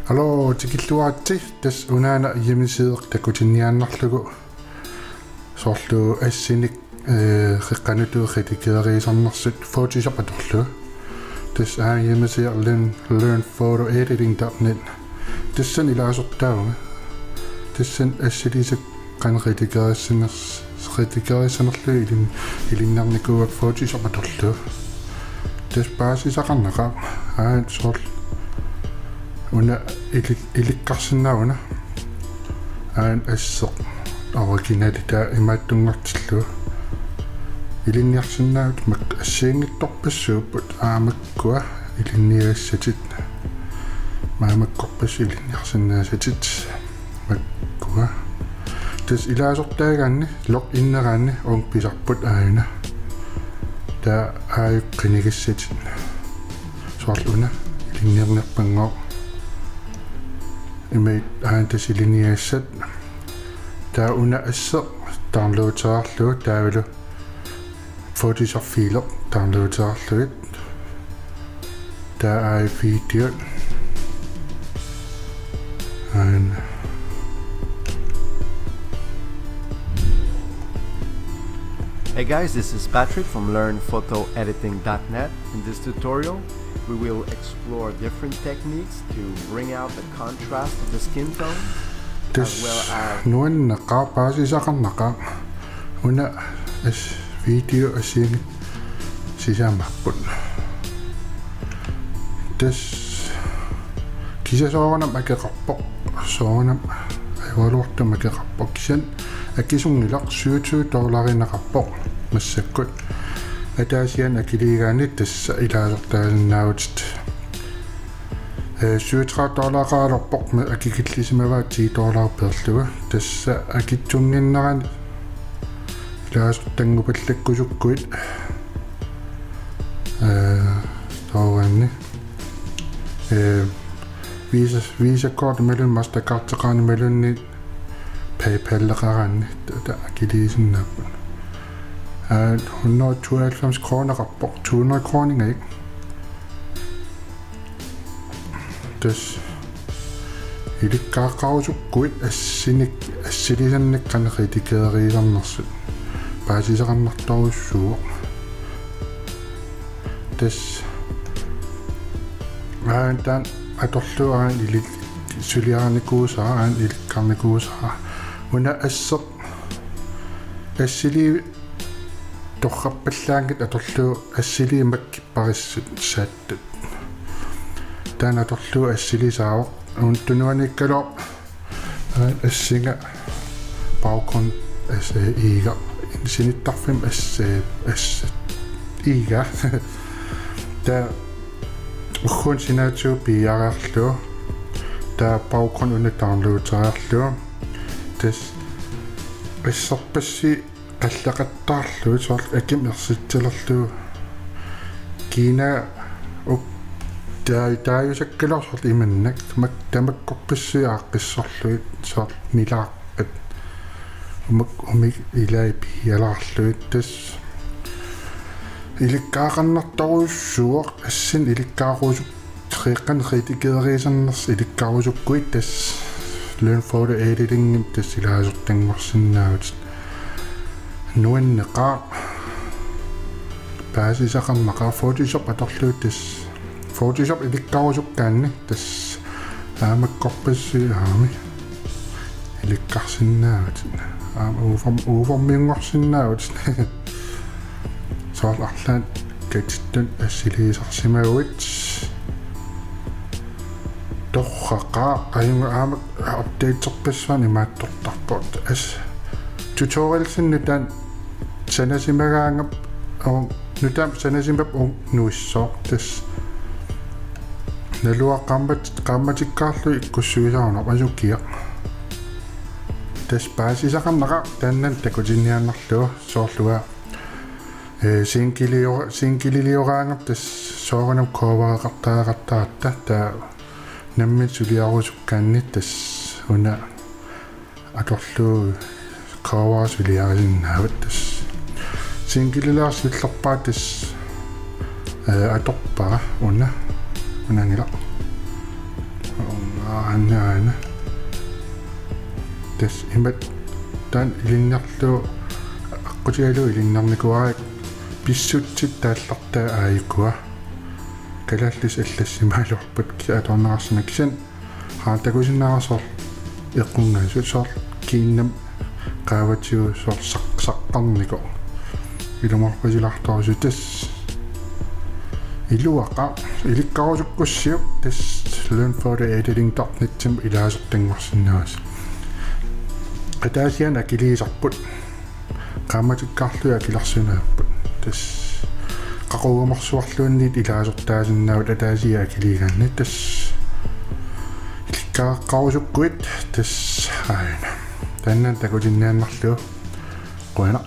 Hallo, tikilluaratti tas unaana hjemmesider takutinniaannarlugu sorlu assinik qeqqanutu qetikeriisarnersut Photoshop atorlu tas hjemmesider learnphotoediting.net tassan ilaasortaavanga tassan assilisak qanqetikeriissanerlu ilinnernikuak Photoshop atorlu tas paasisaqarnaqa sorlu una ilikkarsinnauna asseq originalita imaattungartillu ilinniarsinnaut mak assiingittorpassuuput aamakkua ilinniaassatit maamakkorpas ilinniarsinnaasatit makkua tas ilaasortaagaanni log inneraanni ongpisarput aayuna taa aayuqqinigissatit soorluna ilinniarnerpangoo imeit aantasiliniassat taa una asseq downloaderarlu taavalu Photoshop filer downloaderarluit taa aai video Hey guys, this is Patrick from LearnPhotoEditing.net. In this tutorial, we will explore different techniques to bring out the contrast of the skin tone, as well as nuannaqa paasisaqarnaqa una as video asiing sisaammarput tas kisasoornam akeqarpoq soornam aivaluartum akeqarpoq kisan akisungilaq $27 massakkut ataasian akiliigaanit tassa ilaasortaasinnaavut $37 qaalarpoq akikillisimavaat $10 perluga tassa akitsunginnerani ilaasortangupallakkusukkuit tooranni visa kort mellum Mastercard teqaani mellunni PayPal-leqaraanni akiliisinnaapun 192 kroner rapport 200 kroninger ikke tas ilikkaaqarusukkuit assilisannak qaneqitikeeriisarnersut paasisaqarnartorussuuq tas taan atorluaraan ilik suliarnikuusaa ilikkarnikuusaa una asseq assili torrappallaankit atorlu assili makkipparissut saattat taan atorlu assilisaavoq untunuanikkaloo assinga baggrund iiga sinittarfim iiga taa ukhun sinaatu piaraarlu taa baggrund una downloaderarlu tas isserpassi qallaqattaarlu soor akim ersittilerlu kiina taayusakkalorsorlu imannak tamakkorpissiaaqqissorluit soor milaaqpat umik ilaipialaarluit tas ilikkaaqannartorussuuq assin ilikkaaqusuk qeqqaneqitikeeriisarners ilikkaarusukkuit tas learn photo editing tas ilaasortangorsinnaavut nuanneqaa paasisaqarnaqa Photoshop atorluut tas Photoshop ilikkaarusukkaanni tas aamakkorpassi ilikkarsinnaavut uformiungorsinnaavut soorlarlaat katittun assiliisarsimaguit torraqaa ayunga aamak updateerpassuan imaattortarput as tutorialsinnutaan sanasimagaangap nutaan sanasimap nuissooq tas nalua qammatikkaarlu ikkussuisaarnaq asukkiaq tas paasisaqarnaqa taannan takutinniaannarlua soorlua sinkililioraangap tas sooranam koovaqartaaqartaatta taa nammin suliarusukkaanni tas una atorlu koovaqasuliarisinnaavut tas sinkililaarsillerpaa tas atorpara una unangila annaana tas imat tan ilinnerlu aqutigalu ilinnernikuarik pissutsit taallartaa aayikua kalallis allassimaалуарпут киаторнерассанаксан хаатакусиннаасор эққунгаасусор киннам qaavatigu sor saqqarniku ilumorpasilartorsu tas iluaqa ilikkarusuqqussiup tas learn photo editing.net-tim ilaasertanngorsinnaas qataasian akiliisarput qaamatikkarlua akilarsunaaput tas qaquumarsuarluunniit ilaasertaasinnaavut ataasiya akiliigaanni tas ilikkaaqarusukkuit tas aina tannan takutinnaannarlu qoina